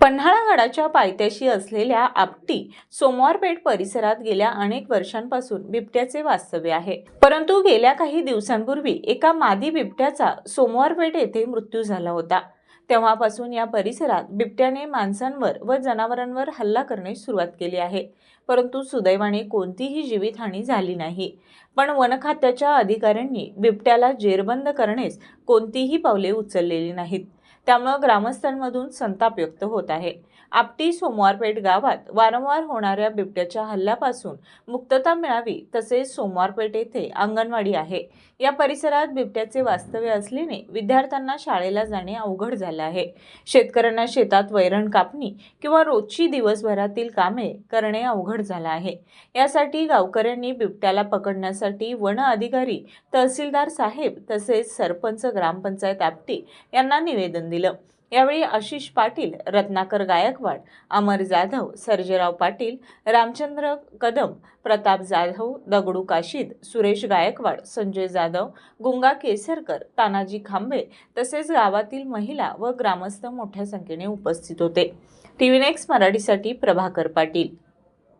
पन्हाळगडाच्या पायथ्याशी असलेल्या आपटी सोमवारपेठ परिसरात गेल्या अनेक वर्षांपासून बिबट्याचे वास्तव्य आहे। परंतु गेल्या काही दिवसांपूर्वी एका मादी बिबट्याचा सोमवारपेठ येथे मृत्यू झाला होता। तेव्हापासून या परिसरात बिबट्याने माणसांवर व जनावरांवर हल्ला करण्यास सुरुवात केली आहे। परंतु सुदैवाने कोणतीही जीवितहानी झाली नाही। पण वन खात्याच्या अधिकाऱ्यांनी बिबट्याला जेरबंद करण्यास कोणतीही पावले उचललेली नाहीत। त्यामुळे ग्रामस्थांमधून संताप व्यक्त होत आहे। आपटी सोमवारपेठ गावात वारंवार होणाऱ्या बिबट्याच्या हल्ल्यापासून मुक्तता मिळावी, तसेच सोमवारपेठ येथे अंगणवाडी आहे। या परिसरात बिबट्याचे वास्तव्य असल्याने विद्यार्थ्यांना शाळेला जाणे अवघड झाले आहे। शेतकऱ्यांना शेतात वैरण कापणी किंवा रोजची दिवसभरातील कामे करणे अवघड झाले आहे। यासाठी गावकऱ्यांनी बिबट्याला पकडण्यासाठी वन अधिकारी, तहसीलदार साहेब तसेच सरपंच, ग्रामपंचायत आपटी यांना निवेदन दिलं। यावेळी आशिष पाटील, रत्नाकर गायकवाड, अमर जाधव, सर्जेराव पाटील, रामचंद्र कदम, प्रताप जाधव, दगडू काशीद, सुरेश गायकवाड, संजय जाधव, गुंगा केसरकर, तानाजी खांबे तसेच गावातील महिला व ग्रामस्थ मोठ्या संख्येने उपस्थित होते। टीव्ही नेक्स्ट मराठीसाठी प्रभाकर पाटील।